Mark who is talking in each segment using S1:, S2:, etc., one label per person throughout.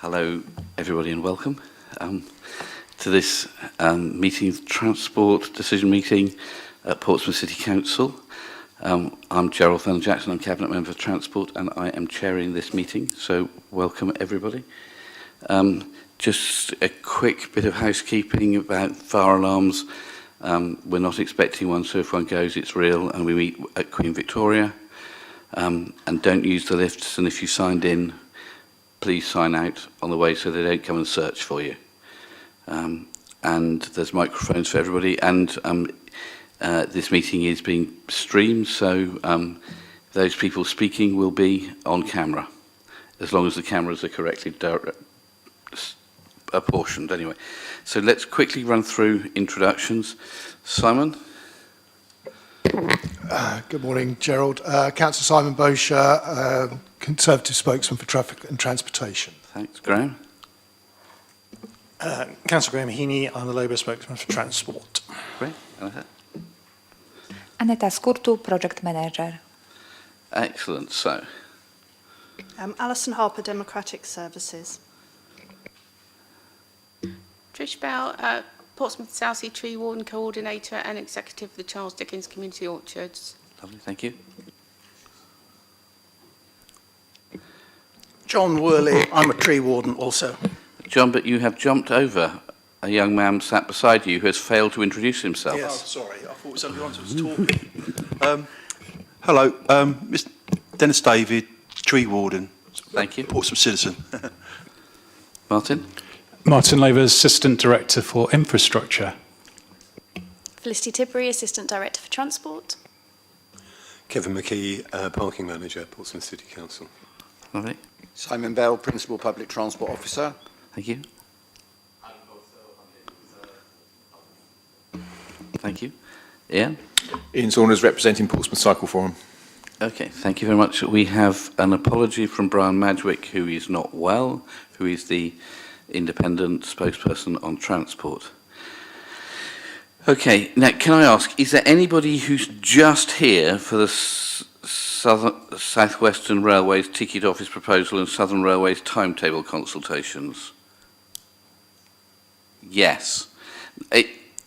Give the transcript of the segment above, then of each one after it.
S1: Hello, everybody, and welcome to this decision meeting at Portsmouth City Council. I'm Gerald Fenner-Jackson, I'm Cabinet Member for Transport, and I am chairing this meeting, so welcome, everybody. Just a quick bit of housekeeping about fire alarms. We're not expecting one, so if one goes, it's real, and we meet at Queen Victoria. And don't use the lifts, and if you signed in, please sign out on the way so they don't come and search for you. And there's microphones for everybody, and this meeting is being streamed, so those people speaking will be on camera, as long as the cameras are correctly apportioned anyway. So let's quickly run through introductions. Simon?
S2: Good morning, Gerald. Councillor Simon Bosher, Conservative spokesman for Traffic and Transportation.
S1: Thanks. Graham?
S3: Councillor Graham Heaney, I'm the Labour spokesman for Transport.
S1: Great. Aneta?
S4: Aneta Skurtu, Project Manager.
S1: Excellent. So,
S5: Alison Harper, Democratic Services.
S6: Trish Bell, Portsmouth Southsea Tree Warden Coordinator and Executive of the Charles Dickens Community Orchards.
S1: lovely. Thank you.
S3: John Worley, I'm a tree warden also.
S1: John, but you have jumped over a young man sat beside you who has failed to introduce himself.
S7: Yes, sorry, I thought somebody else was talking. Hello, Mr. Dennis David, tree warden.
S1: Thank you.
S7: Portsmouth citizen.
S1: Martin?
S8: Martin Laver, Assistant Director for Infrastructure.
S9: Felicity Tibbury, Assistant Director for Transport.
S10: Kevin McKee, Parking Manager, Portsmouth City Council.
S1: Lovely.
S11: Simon Bell, Principal Public Transport Officer.
S1: Thank you. Thank you. Ian?
S12: Ian Saunders, representing Portsmouth Cycle Forum.
S1: Okay, thank you very much. We have an apology from Brian Madgwick, who is not well, who is the independent spokesperson on transport. Okay, now can I ask, is there anybody who's just here for the South Western Railways ticket office proposal and Southern Railways timetable consultations? Yes.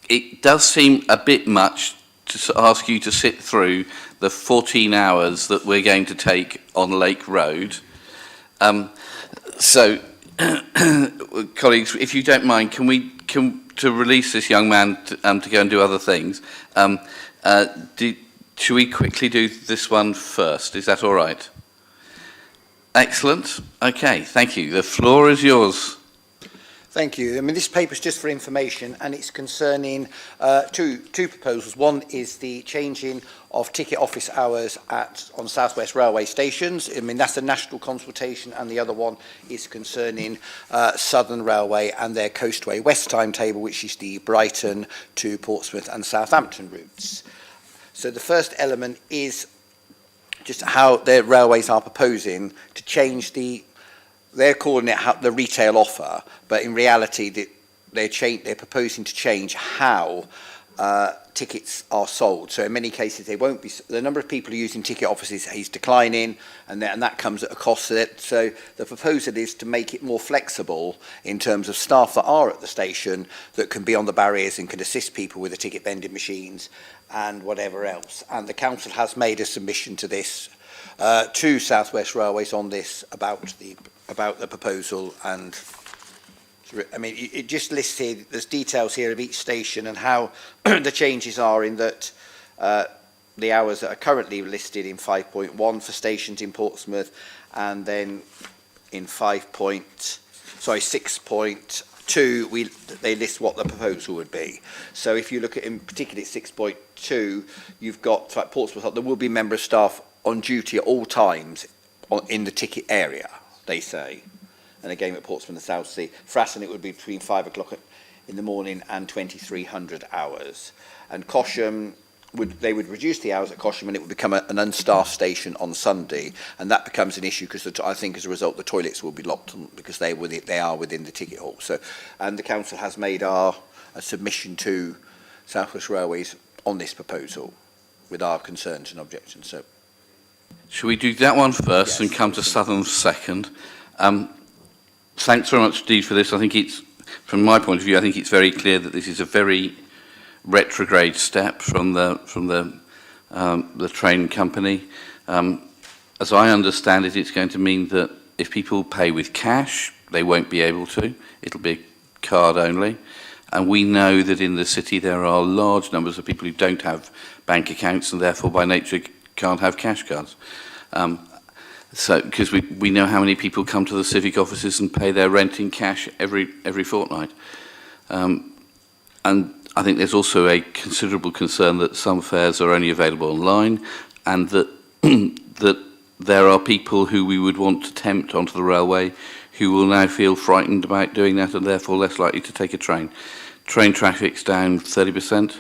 S1: It does seem a bit much to ask you to sit through the 14 hours that we're going to take on Lake Road. So, colleagues, if you don't mind, to release this young man to go and do other things, should we quickly do this one first? Is that all right? Excellent. Okay, thank you. The floor is yours.
S11: Thank you. I mean, this paper is just for information, and it's concerning two proposals. One is the changing of ticket office hours on South West Railway stations. I mean, that's a national consultation, and the other one is concerning Southern Railway and their Coastway West timetable, which is the Brighton to Portsmouth and Southampton routes. So the first element is just how the railways are proposing to change they're calling it the retail offer, but in reality they're proposing to change how tickets are sold. So in many cases they won't be. The number of people using ticket offices is declining, and that comes at a cost. So the proposal is to make it more flexible in terms of staff that are at the station that can be on the barriers and can assist people with the ticket vending machines and whatever else. And the council has made a submission to this to South West Railways on this about the proposal, and I mean it just lists here, there's details here of each station and how the changes are in that the hours that are currently listed in 5.1 for stations in Portsmouth, and then in 6.2 they list what the proposal would be. So if you look at in particular 6.2, you've got like Portsmouth, there will be member of staff on duty at all times in the ticket area, they say. And again at Portsmouth and Southsea, for Aston it would be between 5 o'clock in the morning and 2300 hours. And Cosham, they would reduce the hours at Cosham, and it would become an unstaffed station on Sunday, and that becomes an issue because I think as a result the toilets will be locked because they are within the ticket hall. So, and the council has made a submission to South West Railways on this proposal with our concerns and objections. So,
S1: should we do that one first and come to Southern second? Thanks very much, Steve, for this. I think it's, from my point of view, I think it's very clear that this is a very retrograde step from the train company. As I understand it, it's going to mean that if people pay with cash, they won't be able to. It'll be card only. And we know that in the city there are large numbers of people who don't have bank accounts and therefore by nature can't have cash cards. So, because we know how many people come to the civic offices and pay their rent in cash every fortnight. And I think there's also a considerable concern that some fares are only available online, and that that there are people who we would want to tempt onto the railway who will now feel frightened about doing that and therefore less likely to take a train. Train traffic's down 30%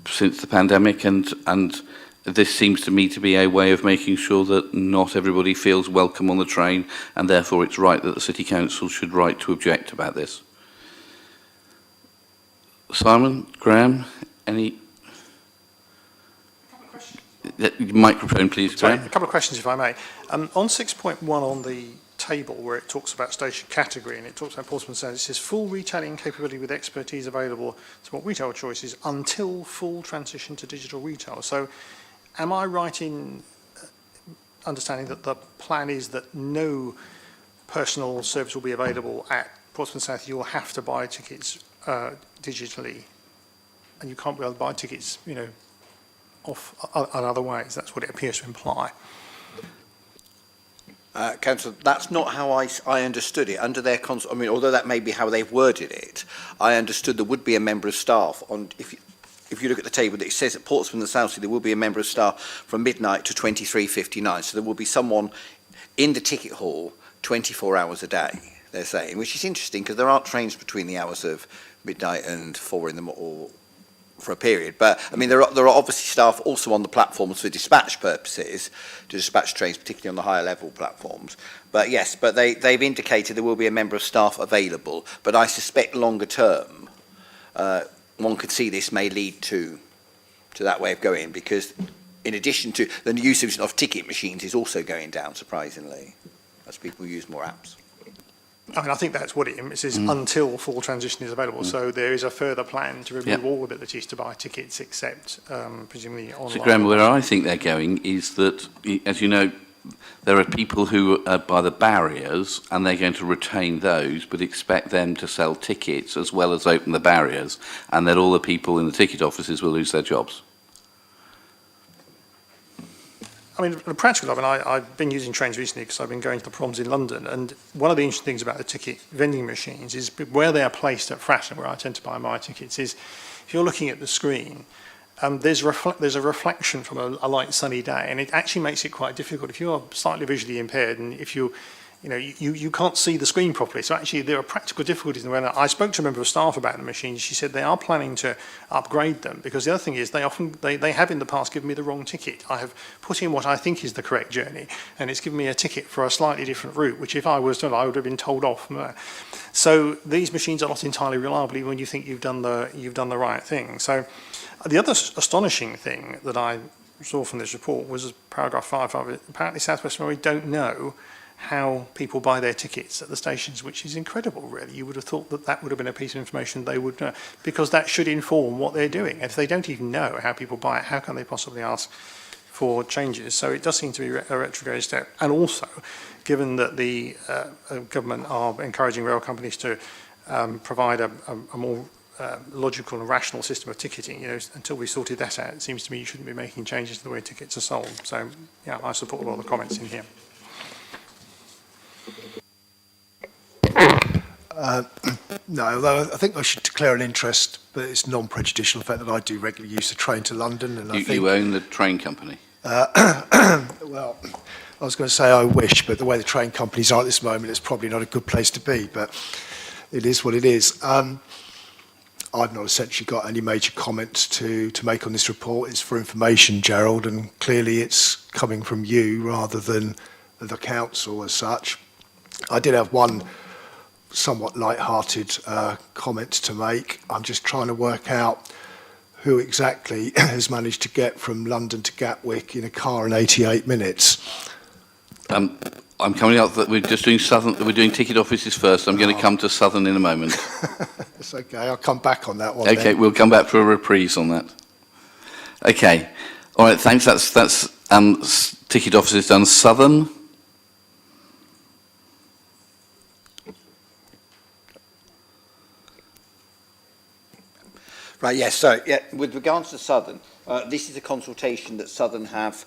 S1: since the pandemic, and this seems to me to be a way of making sure that not everybody feels welcome on the train, and therefore it's right that the City Council should write to object about this. Simon, Graham, any? Microphone, please,
S3: Sorry,
S1: Graham.
S3: a couple of questions, if I may. On 6.1 on the table where it talks about station category and it talks about Portsmouth South, it says full retailing capability with expertise available to what retail choices until full transition to digital retail. So am I right in understanding that the plan is that no personal service will be available at Portsmouth South? You'll have to buy tickets digitally, and you can't be able to buy tickets, you know, off other ways. That's what it appears to imply.
S11: Councillor, that's not how I understood it. Under their I mean, although that may be how they've worded it, I understood there would be a member of staff on. If you look at the table, it says at Portsmouth and Southsea there will be a member of staff from midnight to 23:59. So there will be someone in the ticket hall 24 hours a day. They're saying, which is interesting because there aren't trains between the hours of midnight and 4 in the morning, or for a period. But I mean, there are obviously staff also on the platforms for dispatch purposes, to dispatch trains, particularly on the higher level platforms. But yes, but they've indicated there will be a member of staff available. But I suspect longer term, one could see this may lead to that way of going, because in addition to the use of ticket machines is also going down, surprisingly, as people use more apps.
S3: I mean, I think that's what it says, until full transition is available. So there is a further plan to remove all abilities to buy tickets except presumably online.
S1: So, Graham, where I think they're going is that, as you know, there are people who are by the barriers, and they're going to retain those, but expect them to sell tickets as well as open the barriers, and that all the people in the ticket offices will lose their jobs.
S3: I mean, the practical of it, I've been using trains recently because I've been going to the proms in London, and one of the interesting things about the ticket vending machines is where they are placed at Fratton, where I tend to buy my tickets, is if you're looking at the screen, there's a reflection from a light sunny day, and it actually makes it quite difficult if you're slightly visually impaired, and if you can't see the screen properly. So actually there are practical difficulties in the way that I spoke to a member of staff about the machines. She said they are planning to upgrade them, because the other thing is they have in the past given me the wrong ticket. I have put in what I think is the correct journey, and it's given me a ticket for a slightly different route, which if I was done, I would have been told off. So these machines are not entirely reliable even when you think you've done the right thing. So the other astonishing thing that I saw from this report was paragraph 5. Apparently South West Railway don't know how people buy their tickets at the stations, which is incredible, really. You would have thought that would have been a piece of information they would know, because that should inform what they're doing. If they don't even know how people buy it, how can they possibly ask for changes? So it does seem to be a retrograde step. And also, given that the government are encouraging rail companies to provide a more logical and rational system of ticketing, until we sorted that out, it seems to me you shouldn't be making changes to the way tickets are sold. So, yeah, I support a lot of the comments in here.
S2: No, although I think I should declare an interest, but it's non-prejudicial, the fact that I do regularly use the train to London. And
S1: You own the train company?
S2: Well, I was going to say I wish, but the way the train companies are at this moment, it's probably not a good place to be, but it is what it is. I've not essentially got any major comments to make on this report. It's for information, Gerald, and clearly it's coming from you rather than the council as such. I did have one somewhat light-hearted comment to make. I'm just trying to work out who exactly has managed to get from London to Gatwick in a car in 88 minutes.
S1: I I'm coming up that we're just doing Southern. We're doing ticket offices first. I'm going to come to Southern in a moment.
S2: It's okay, I'll come back on that one.
S1: Okay,
S2: then.
S1: we'll come back for a reprise on that. Okay, all right. Thanks. That's ticket offices done. Southern.
S11: Right, yes, so yeah, with regards to Southern, this is a consultation that Southern have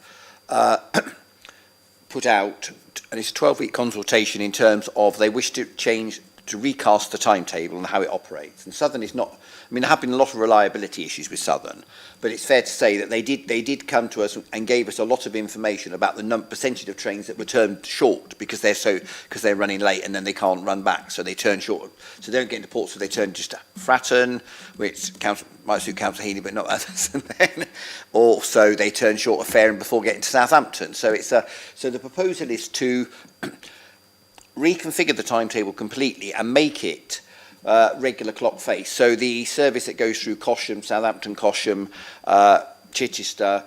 S11: put out, and it's a 12-week consultation in terms of they wish to change, to recast the timetable and how it operates. And Southern is not, I mean, there have been a lot of reliability issues with Southern, but it's fair to say that they did come to us and gave us a lot of information about the percentage of trains that were turned short because they're running late and then they can't run back, so they turn short. So they don't get into Portsmouth, they turn just to Fratton, which might suit Councillor Heaney, but not others. And then also they turn short of Fareham before getting to Southampton. So so the proposal is to reconfigure the timetable completely and make it regular clock face. So the service that goes through Cosham, Southampton, Cosham, Chichester,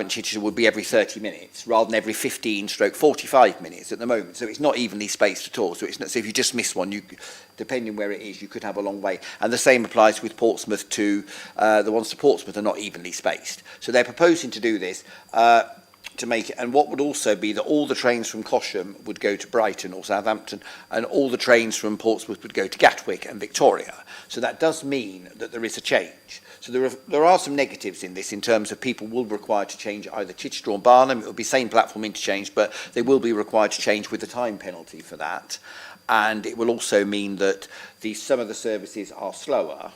S11: Chichester would be every 30 minutes rather than every 15/45 minutes at the moment. So it's not evenly spaced at all. So it's not, so if you just miss one, depending where it is, you could have a long way. And the same applies with Portsmouth to the ones to Portsmouth are not evenly spaced. So they're proposing to do this. To make it, and what would also be that all the trains from Cosham would go to Brighton or Southampton, and all the trains from Portsmouth would go to Gatwick and Victoria. So that does mean that there is a change. So there are some negatives in this in terms of people will be required to change either Chichester or Barnham. It will be same platform interchange, but they will be required to change with the time penalty for that. And it will also mean that some of the services are slower.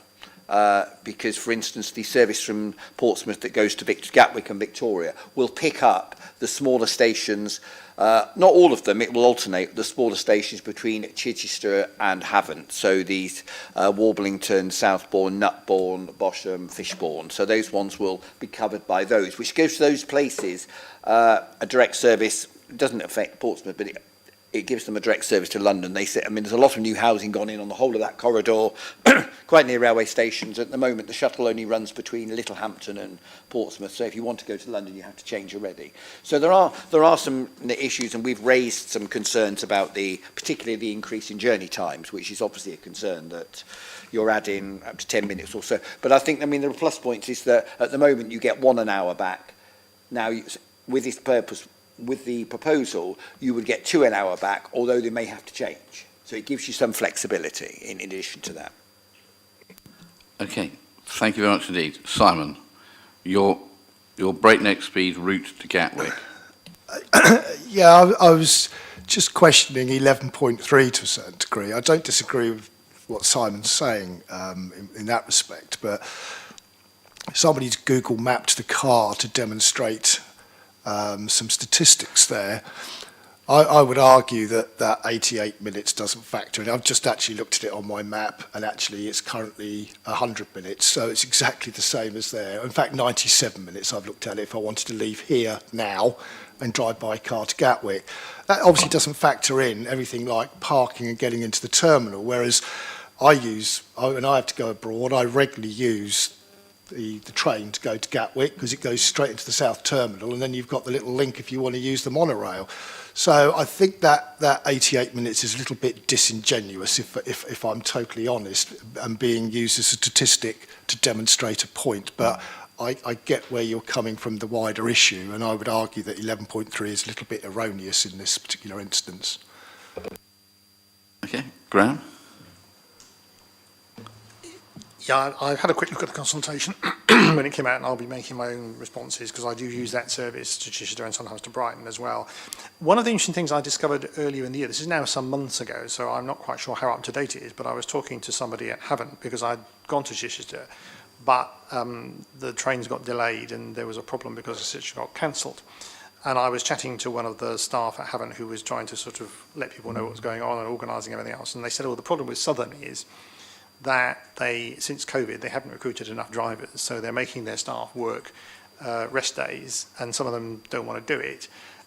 S11: Because, for instance, the service from Portsmouth that goes to Gatwick and Victoria will pick up the smaller stations, not all of them, it will alternate the smaller stations between Chichester and Havant. So these Warblington, Southbourne, Nutbourne, Bosham, Fishbourne. So those ones will be covered by those, which gives those places a direct service. It doesn't affect Portsmouth, but it gives them a direct service to London. They say, I mean, there's a lot of new housing gone in on the whole of that corridor, quite near railway stations. At the moment, the shuttle only runs between Littlehampton and Portsmouth. So if you want to go to London, you have to change already. So there are some issues, and we've raised some concerns about particularly the increase in journey times, which is obviously a concern that you're adding up to 10 minutes or so. But I think, I mean, the plus point is that at the moment you get an hour back. Now, with this purpose, with the proposal, you would get 2 an hour back, although they may have to change. So it gives you some flexibility in addition to that.
S1: Okay, thank you very much indeed. Simon, your breakneck speed route to Gatwick.
S2: Yeah, I was just questioning 11.3 to a certain degree. I don't disagree with what Simon's saying in that respect, but somebody's Google mapped the car to demonstrate some statistics there. I would argue that 88 minutes doesn't factor in. I've just actually looked at it on my map, and actually it's currently 100 minutes, so it's exactly the same as there. In fact, 97 minutes I've looked at it if I wanted to leave here now and drive by car to Gatwick. That obviously doesn't factor in everything like parking and getting into the terminal, whereas when I have to go abroad, I regularly use the train to go to Gatwick because it goes straight into the South Terminal, and then you've got the little link if you want to use the monorail. So I think that 88 minutes is a little bit disingenuous, if I'm totally honest, and being used as a statistic to demonstrate a point. But I get where you're coming from the wider issue, and I would argue that 11.3 is a little bit erroneous in this particular instance.
S1: Okay, Graham?
S3: Yeah, I had a quick look at the consultation when it came out, and I'll be making my own responses because I do use that service to Chichester and sometimes to Brighton as well. One of the interesting things I discovered earlier in the year, this is now some months ago, so I'm not quite sure how up to date it is, but I was talking to somebody at Havant because I'd gone to Chichester, but the trains got delayed and there was a problem because the Chichester got cancelled. And I was chatting to one of the staff at Havant who was trying to sort of let people know what was going on and organising everything else. And they said, oh, the problem with Southern is that since COVID, they haven't recruited enough drivers, so they're making their staff work rest days, and some of them don't want to do it,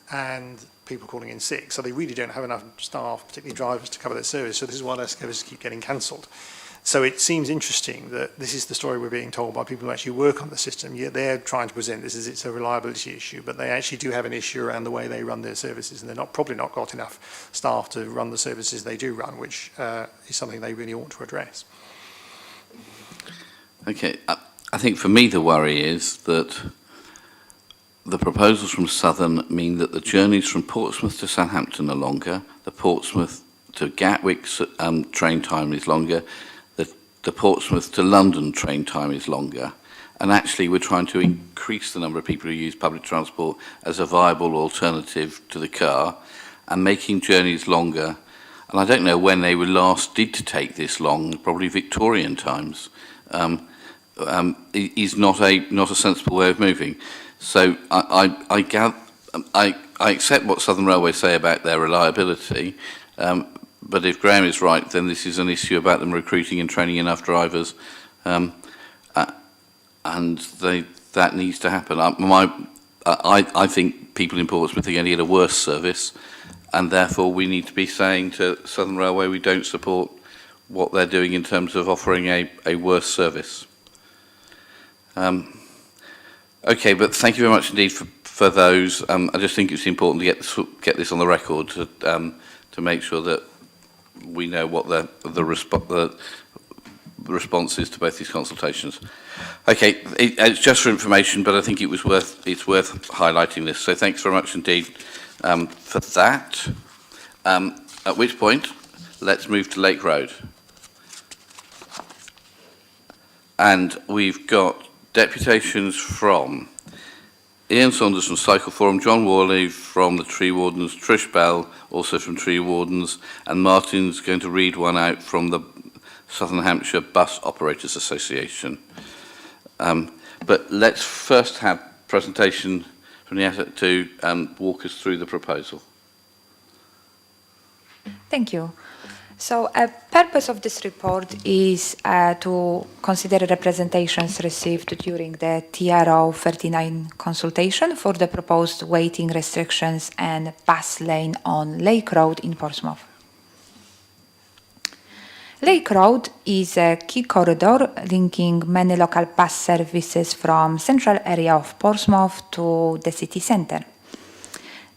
S3: and people calling in sick, so they really don't have enough staff, particularly drivers, to cover their service. So this is why their services keep getting cancelled. So it seems interesting that this is the story we're being told by people who actually work on the system, yet they're trying to present this as it's a reliability issue, but they actually do have an issue around the way they run their services, and they're probably not got enough staff to run the services they do run, which is something they really ought to address.
S1: Okay, I think for me the worry is that the proposals from Southern mean that the journeys from Portsmouth to Southampton are longer, the Portsmouth to Gatwick train time is longer, the Portsmouth to London train time is longer, and actually we're trying to increase the number of people who use public transport as a viable alternative to the car, and making journeys longer. And I don't know when they were last did to take this long, probably Victorian times, is not a sensible way of moving. So I accept what Southern Railway say about their reliability, but if Graham is right, then this is an issue about them recruiting and training enough drivers, and that needs to happen. I think people in Portsmouth are going to get a worse service, and therefore we need to be saying to Southern Railway we don't support what they're doing in terms of offering a worse service. Okay, but thank you very much indeed for those. I just think it's important to get this on the record to make sure that we know what the response is to both these consultations. Okay, it's just for information, but I think it's worth highlighting this. So thanks very much indeed for that. At which point, let's move to Lake Road. And we've got deputations from Ian Saunders from Cycle Forum, John Worley from the Tree Wardens, Trish Bell also from Tree Wardens, and Martin's going to read one out from the Southern Hampshire Bus Operators Association. But let's first have presentation from the asset to walk us through the proposal.
S4: Thank you. So a purpose of this report is to consider representations received during the TRO 39 consultation for the proposed waiting restrictions and bus lane on Lake Road in Portsmouth. Lake Road is a key corridor linking many local bus services from central area of Portsmouth to the city centre.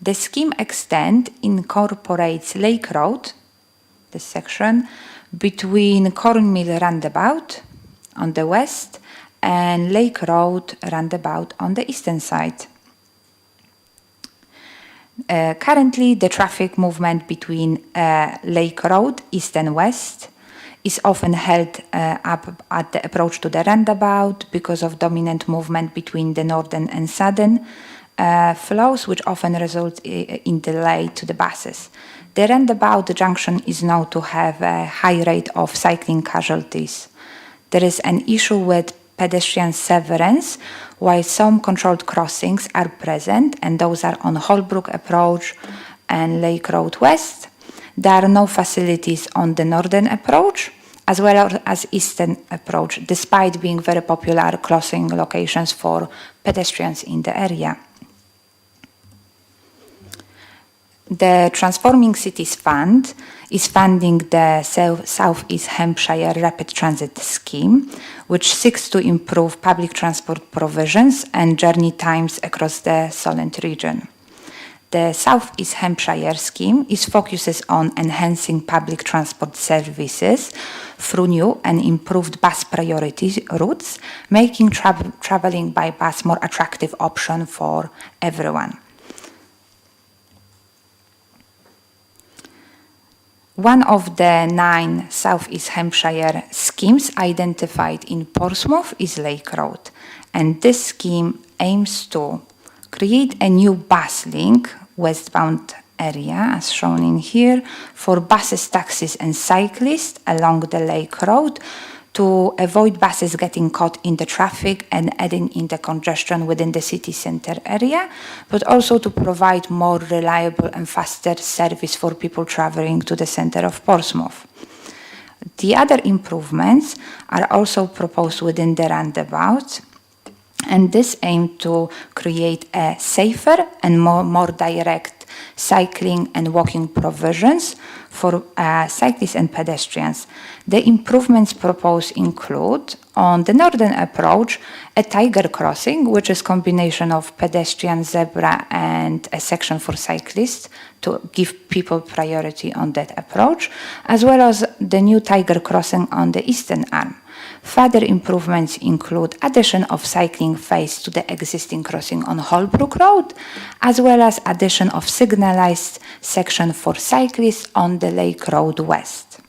S4: The scheme extend incorporates Lake Road, this section, between Cornmill Roundabout on the west and Lake Road Roundabout on the eastern side. Currently, the traffic movement between Lake Road east and west is often held up at the approach to the roundabout because of dominant movement between the northern and southern flows, which often result in delay to the buses. The roundabout junction is known to have a high rate of cycling casualties. There is an issue with pedestrian severance, while some controlled crossings are present, and those are on Holbrook Approach and Lake Road West. There are no facilities on the northern approach, as well as eastern approach, despite being very popular crossing locations for pedestrians in the area. The Transforming Cities Fund is funding the South East Hampshire Rapid Transit Scheme, which seeks to improve public transport provisions and journey times across the Solent region. The South East Hampshire scheme focuses on enhancing public transport services through new and improved bus priority routes, making traveling by bus more attractive option for everyone. One of the 9 South East Hampshire schemes identified in Portsmouth is Lake Road, and this scheme aims to create a new bus link westbound area, as shown in here, for buses, taxis and cyclists along the Lake Road to avoid buses getting caught in the traffic and adding in the congestion within the city centre area, but also to provide more reliable and faster service for people travelling to the centre of Portsmouth. The other improvements are also proposed within the roundabout, And this aimed to create a safer and more direct cycling and walking provisions for cyclists and pedestrians. The improvements proposed include, on the northern approach, a tiger crossing, which is a combination of pedestrian, zebra, and a section for cyclists to give people priority on that approach, as well as the new tiger crossing on the eastern arm. Further improvements include addition of cycling phase to the existing crossing on Holbrook Road, as well as addition of signalized section for cyclists on the Lake Road West.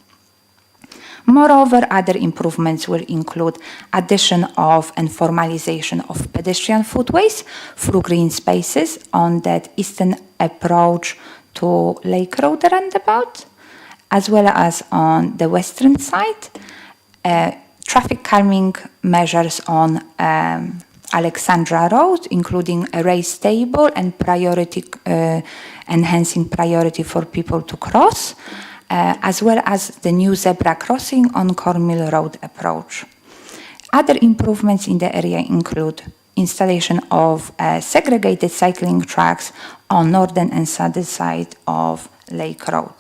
S4: Moreover, other improvements will include addition of and formalization of pedestrian footways through green spaces on that eastern approach to Lake Road roundabout, as well as on the western side. Traffic calming measures on Alexandra Road, including a raised table and priority, enhancing priority for people to cross, as well as the new zebra crossing on Cornmill Road approach. Other improvements in the area include installation of segregated cycling tracks on northern and southern side of Lake Road.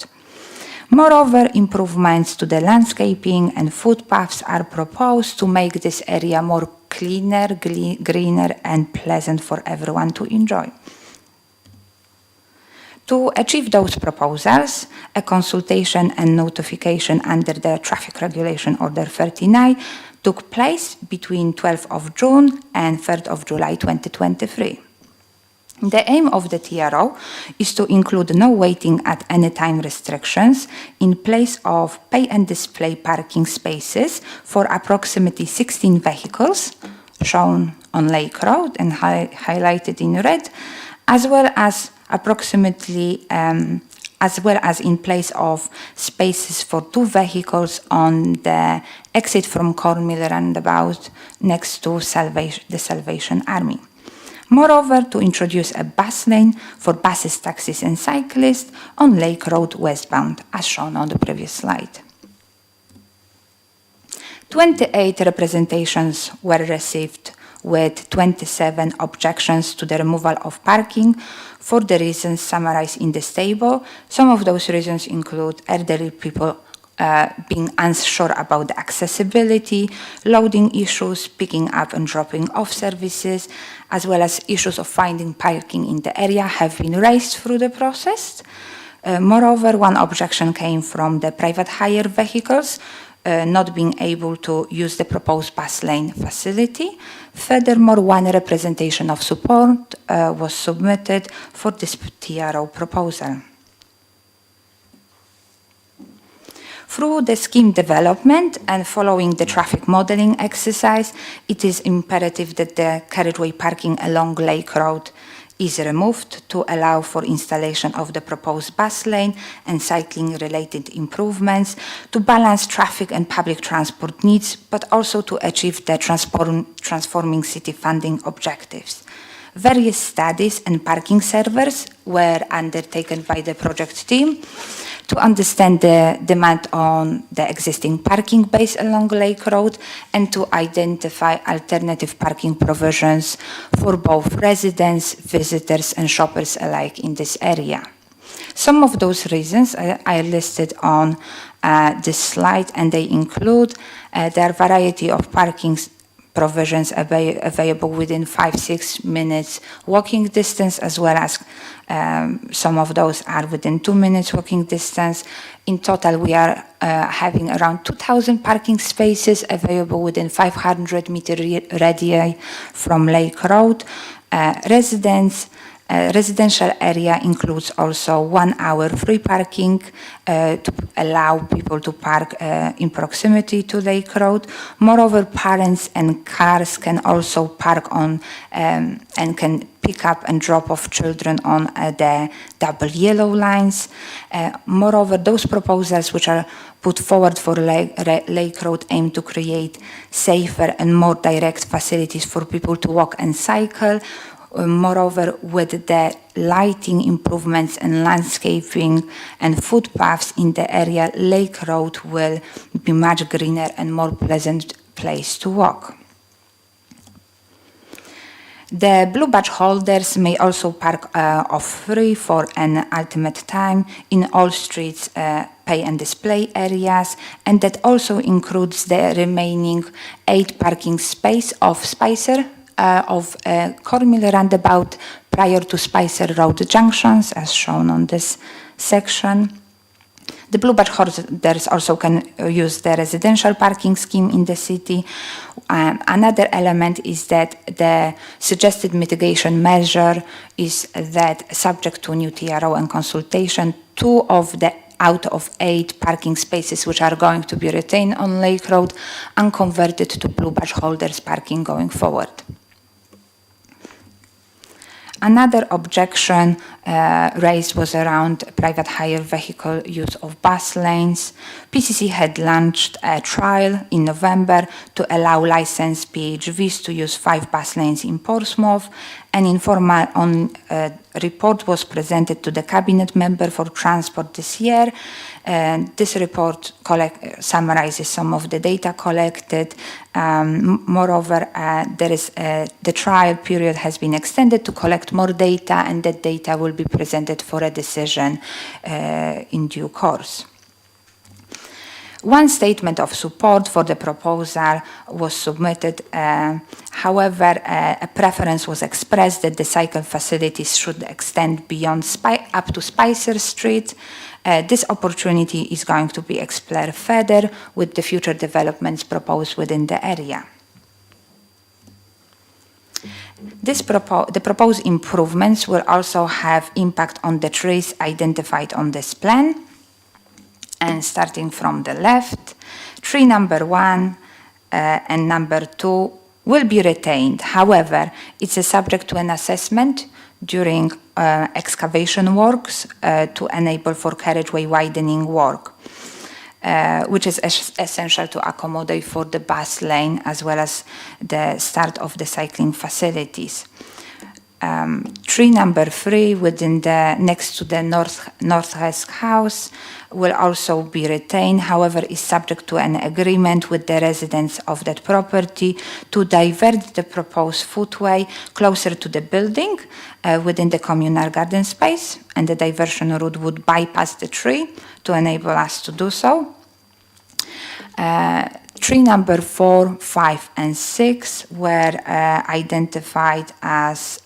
S4: Moreover, improvements to the landscaping and footpaths are proposed to make this area more cleaner, greener, and pleasant for everyone to enjoy. To achieve those proposals, a consultation and notification under the Traffic Regulation Order 39 took place between 12th of June and 3rd of July 2023. The aim of the TRO is to include no waiting at any time restrictions in place of pay and display parking spaces for approximately 16 vehicles, shown on Lake Road and highlighted in red, as well as in place of spaces for 2 vehicles on the exit from Cornmill roundabout next to the Salvation Army. Moreover, to introduce a bus lane for buses, taxis, and cyclists on Lake Road westbound, as shown on the previous slide. 28 representations were received, with 27 objections to the removal of parking for the reasons summarized in this table. Some of those reasons include elderly people being unsure about the accessibility, loading issues, picking up and dropping off services, as well as issues of finding parking in the area have been raised through the process. Moreover, one objection came from the private hire vehicles not being able to use the proposed bus lane facility. Furthermore, one representation of support was submitted for this TRO proposal. Through the scheme development and following the traffic modeling exercise, it is imperative that the carriageway parking along Lake Road is removed to allow for installation of the proposed bus lane and cycling-related improvements to balance traffic and public transport needs, but also to achieve the transforming city funding objectives. Various studies and parking surveys were undertaken by the project team to understand the demand on the existing parking base along Lake Road and to identify alternative parking provisions for both residents, visitors, and shoppers alike in this area. Some of those reasons are listed on this slide, and they include there are variety of parking provisions available within 5-6 minutes walking distance, as well as some of those are within 2 minutes walking distance. In total, we are having around 2,000 parking spaces available within 500-meter radii from Lake Road. Residential area includes also 1 hour free parking to allow people to park in proximity to Lake Road. Moreover, parents and cars can also park on and can pick up and drop off children on the double yellow lines. Moreover, those proposals which are put forward for Lake Road aim to create safer and more direct facilities for people to walk and cycle. Moreover, with the lighting improvements and landscaping and footpaths in the area, Lake Road will be much greener and more pleasant place to walk. The blue badge holders may also park off-free for an ultimate time in all streets, pay and display areas, and that also includes the remaining 8 parking space of Spicer of Cornmill roundabout prior to Spicer Road junctions, as shown on this section. The blue badge holders also can use the residential parking scheme in the city. Another element is that the suggested mitigation measure is that, subject to new TRO and consultation, 2 out of 8 parking spaces which are going to be retained on Lake Road and converted to blue badge holders parking going forward. Another objection raised was around private hire vehicle use of bus lanes. PCC had launched a trial in November to allow licensed PHVs to use 5 bus lanes in Portsmouth. An informal report was presented to the cabinet member for transport this year. This report summarizes some of the data collected. Moreover, the trial period has been extended to collect more data, and that data will be presented for a decision in due course. One statement of support for the proposal was submitted. However, a preference was expressed that the cycle facilities should extend beyond up to Spicer Street. This opportunity is going to be explored further with the future developments proposed within the area. The proposed improvements will also have impact on the trees identified on this plan. And starting from the left, tree number 1 and number 2 will be retained. However, it's a subject to an assessment during excavation works to enable for carriageway widening work, which is essential to accommodate for the bus lane as well as the start of the cycling facilities. Tree number 3 within the next to the Northwest House will also be retained, however, is subject to an agreement with the residents of that property to divert the proposed footway closer to the building within the communal garden space, and the diversion route would bypass the tree to enable us to do so. Tree number 4, 5, and 6 were identified as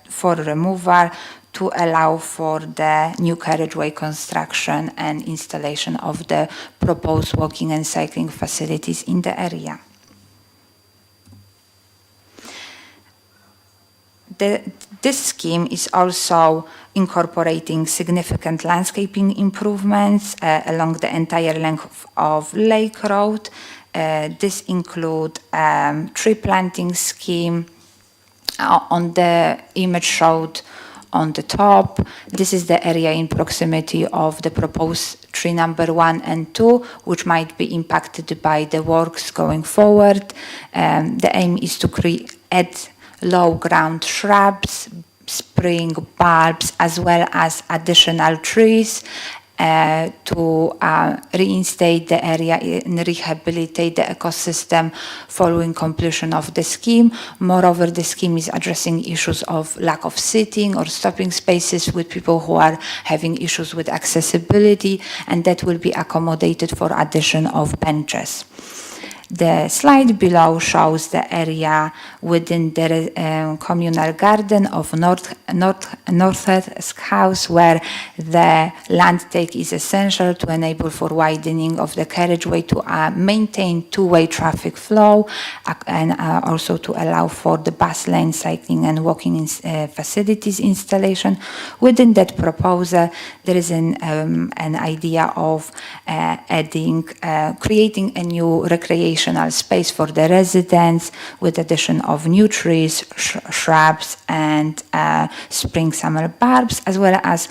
S4: for removal to allow for the new carriageway construction and installation of the proposed walking and cycling facilities in the area. This scheme is also incorporating significant landscaping improvements along the entire length of Lake Road. This includes tree planting scheme. On the image showed on the top, this is the area in proximity of the proposed tree number 1 and 2, which might be impacted by the works going forward. The aim is to add low ground shrubs, spring bulbs, as well as additional trees to reinstate the area and rehabilitate the ecosystem following completion of the scheme. Moreover, the scheme is addressing issues of lack of sitting or stopping spaces with people who are having issues with accessibility, and that will be accommodated for addition of benches. The slide below shows the area within the communal garden of Northwest House, where the land take is essential to enable for widening of the carriageway to maintain two-way traffic flow and also to allow for the bus lane, cycling and walking facilities installation. Within that proposal, there is an idea of creating a new recreational space for the residents with addition of new trees, shrubs, and spring summer bulbs, as well as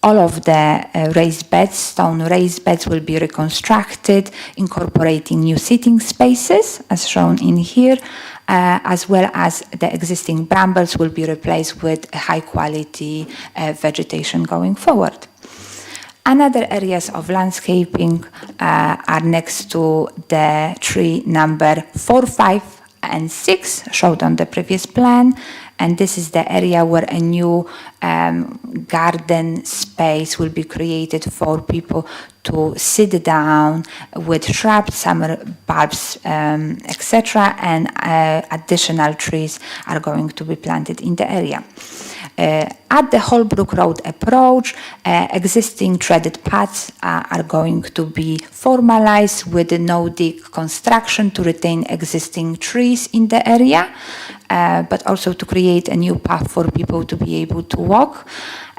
S4: all of the raised beds, stone raised beds will be reconstructed, incorporating new seating spaces, as shown in here, as well as the existing brambles will be replaced with high quality vegetation going forward. Another areas of landscaping are next to the tree number 4, 5, and 6 showed on the previous plan. And this is the area where a new garden space will be created for people to sit down with shrubs, summer bulbs, etc. And additional trees are going to be planted in the area. At the Holbrook Road approach, existing treaded paths are going to be formalized with the no-dig construction to retain existing trees in the area, but also to create a new path for people to be able to walk.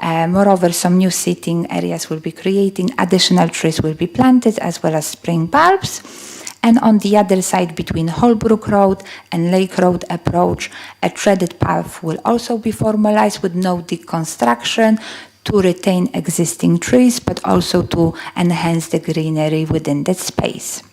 S4: Moreover, some new seating areas will be creating, additional trees will be planted, as well as spring bulbs. And on the other side, between Holbrook Road and Lake Road approach, a treaded path will also be formalized with no-dig construction to retain existing trees, but also to enhance the greenery within that space.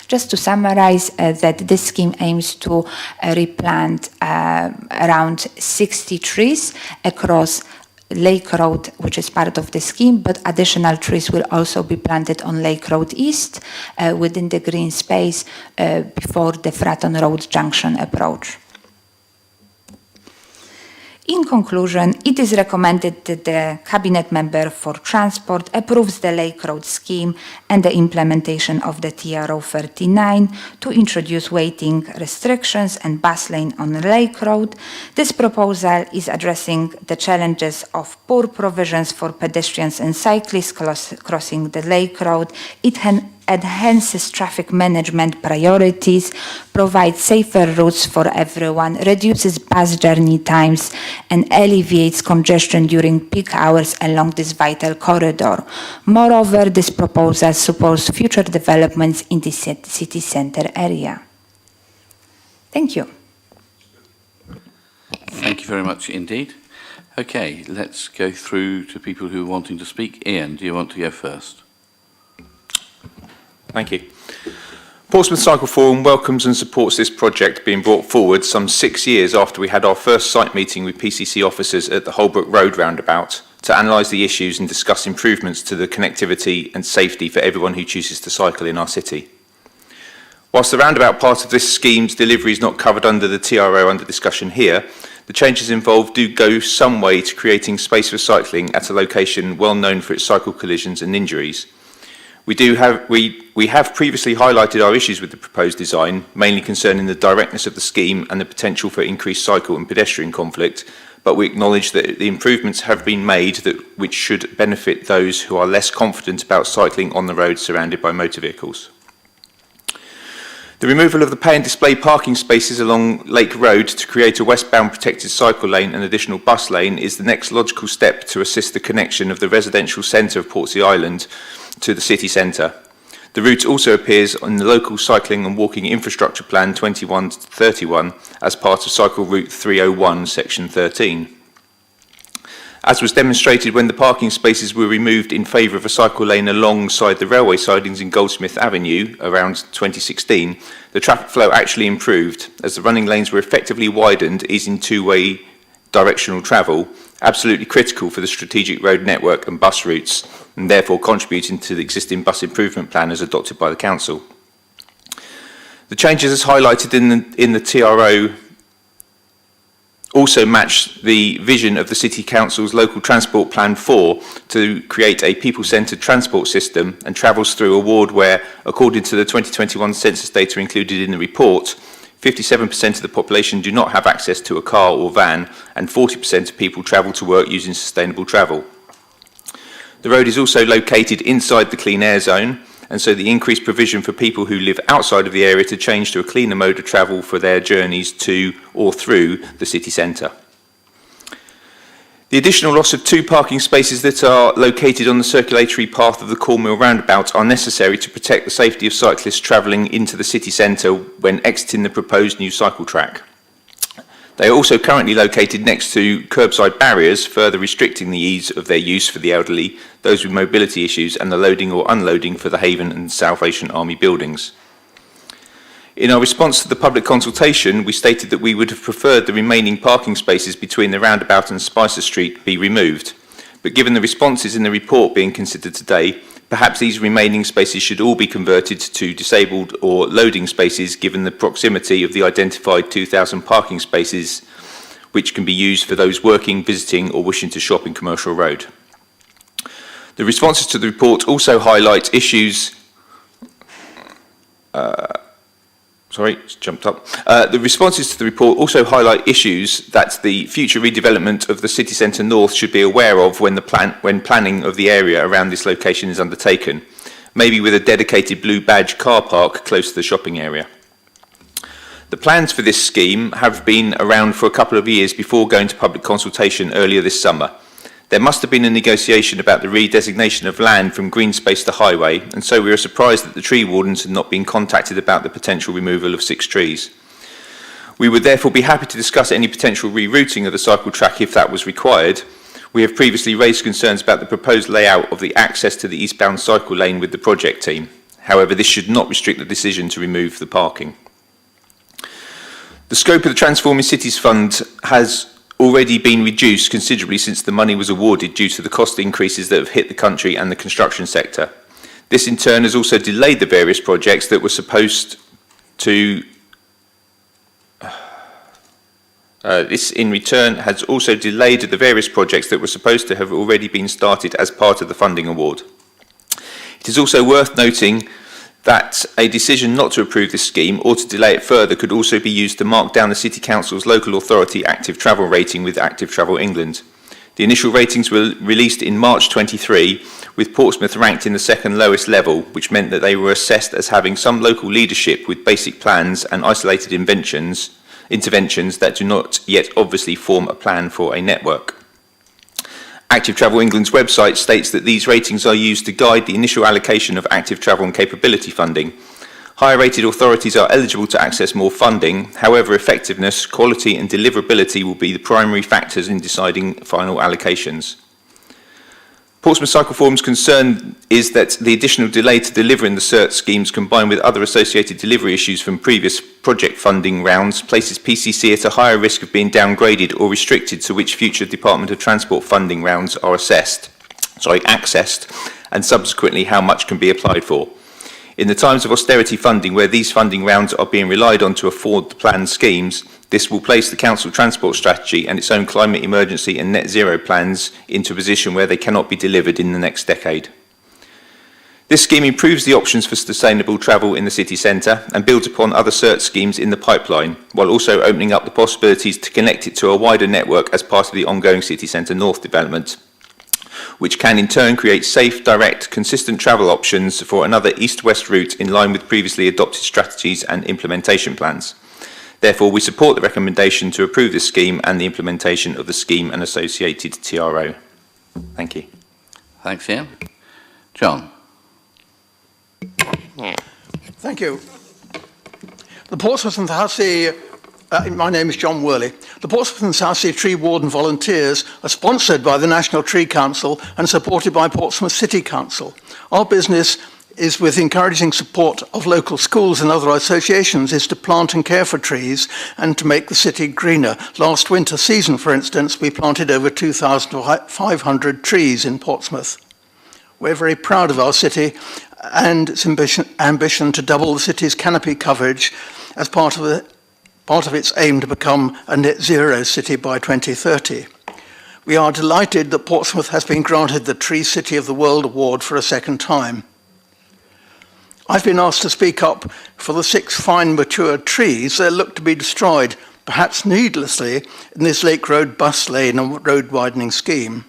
S4: Just to summarize, that this scheme aims to replant around 60 trees across Lake Road, which is part of the scheme, but additional trees will also be planted on Lake Road East within the green space before the Fratton Road Junction approach. In conclusion, it is recommended that the Cabinet Member for Transport approves the Lake Road scheme and the implementation of the TRO 39 to introduce waiting restrictions and bus lane on Lake Road. This proposal is addressing the challenges of poor provisions for pedestrians and cyclists crossing the Lake Road. It enhances traffic management priorities, provides safer routes for everyone, reduces bus journey times, and alleviates congestion during peak hours along this vital corridor. Moreover, this proposal supports future developments in the city center area. Thank you.
S1: Thank you very much indeed. Okay, let's go through to people who are wanting to speak. Ian, do you want to go first?
S12: Thank you. Portsmouth Cycle Forum welcomes and supports this project being brought forward some 6 years after we had our first site meeting with PCC officers at the Holbrook Road roundabout to analyse the issues and discuss improvements to the connectivity and safety for everyone who chooses to cycle in our city. Whilst the roundabout part of this scheme's delivery is not covered under the TRO under discussion here, the changes involved do go some way to creating space for cycling at a location well known for its cycle collisions and injuries. We have previously highlighted our issues with the proposed design, mainly concerning the directness of the scheme and the potential for increased cycle and pedestrian conflict, but we acknowledge that the improvements have been made which should benefit those who are less confident about cycling on the road surrounded by motor vehicles. The removal of the pay and display parking spaces along Lake Road to create a westbound protected cycle lane and additional bus lane is the next logical step to assist the connection of the residential centre of Portsea Island to the city centre. The route also appears on the local cycling and walking infrastructure plan 21-31 as part of cycle route 301 section 13. As was demonstrated when the parking spaces were removed in favour of a cycle lane alongside the railway sidings in Goldsmith Avenue around 2016, the traffic flow actually improved as the running lanes were effectively widened, easing two-way directional travel, absolutely critical for the strategic road network and bus routes, and therefore contributing to the existing bus improvement plan as adopted by the Council. The changes as highlighted in the TRO also match the vision of the City Council's Local Transport Plan 4 to create a people-centred transport system and travels through a ward where, according to the 2021 census data included in the report, 57% of the population do not have access to a car or van, and 40% of people travel to work using sustainable travel. The road is also located inside the clean air zone, and so the increased provision for people who live outside of the area to change to a cleaner mode of travel for their journeys to or through the city centre. The additional loss of 2 parking spaces that are located on the circulatory path of the Cornmill roundabout are necessary to protect the safety of cyclists travelling into the city centre when exiting the proposed new cycle track. They are also currently located next to curbside barriers, further restricting the ease of their use for the elderly, those with mobility issues, and the loading or unloading for the Haven and Salvation Army buildings. In our response to the public consultation, we stated that we would have preferred the remaining parking spaces between the roundabout and Spicer Street be removed. But given the responses in the report being considered today, Perhaps these remaining spaces should all be converted to disabled or loading spaces given the proximity of the identified 2,000 parking spaces which can be used for those working, visiting or wishing to shop in Commercial Road. The responses to the report also highlight issues The responses to the report also highlight issues that the future redevelopment of the city centre north should be aware of when planning of the area around this location is undertaken, maybe with a dedicated blue badge car park close to the shopping area. The plans for this scheme have been around for a couple of years before going to public consultation earlier this summer. There must have been a negotiation about the redesignation of land from green space to highway, and so we are surprised that the tree wardens had not been contacted about the potential removal of 6 trees. We would therefore be happy to discuss any potential rerouting of the cycle track if that was required. We have previously raised concerns about the proposed layout of the access to the eastbound cycle lane with the project team. However, this should not restrict the decision to remove the parking. The scope of the Transforming Cities Fund has already been reduced considerably since the money was awarded due to the cost increases that have hit the country and the construction sector. This in turn has also delayed the various projects that were supposed to have already been started as part of the funding award. It is also worth noting that a decision not to approve this scheme or to delay it further could also be used to mark down the City Council's local authority active travel rating with Active Travel England. The initial ratings were released in March 23, with Portsmouth ranked in the second lowest level, which meant that they were assessed as having some local leadership with basic plans and isolated interventions that do not yet obviously form a plan for a network. Active Travel England's website states that these ratings are used to guide the initial allocation of active travel and capability funding. Higher rated authorities are eligible to access more funding, however effectiveness, quality and deliverability will be the primary factors in deciding final allocations. Portsmouth Cycle Forum's concern is that the additional delay to delivering the CERT schemes combined with other associated delivery issues from previous project funding rounds places PCC at a higher risk of being downgraded or restricted to which future Department of Transport funding rounds are accessed, and subsequently how much can be applied for. In the times of austerity funding where these funding rounds are being relied on to afford the planned schemes, this will place the Council Transport Strategy and its own climate emergency and net zero plans into a position where they cannot be delivered in the next decade. This scheme improves the options for sustainable travel in the city centre and builds upon other CERT schemes in the pipeline, while also opening up the possibilities to connect it to a wider network as part of the ongoing City Centre North development, which can in turn create safe, direct, consistent travel options for another east-west route in line with previously adopted strategies and implementation plans. Therefore, we support the recommendation to approve this scheme and the implementation of the scheme and associated TRO. Thank you.
S1: Thanks, Ian. John.
S13: Thank you. The Portsmouth and Southsea, my name is John Worley. The Portsmouth and Southsea Tree Warden Volunteers are sponsored by the National Tree Council and supported by Portsmouth City Council. Our business is with encouraging support of local schools and other associations is to plant and care for trees and to make the city greener. Last winter season, for instance, we planted over 2,500 trees in Portsmouth. We're very proud of our city and its ambition to double the city's canopy coverage as part of its aim to become a net zero city by 2030. We are delighted that Portsmouth has been granted the Tree City of the World Award for a second time. I've been asked to speak up for the 6 fine matured trees that look to be destroyed, perhaps needlessly, in this Lake Road bus lane and road widening scheme.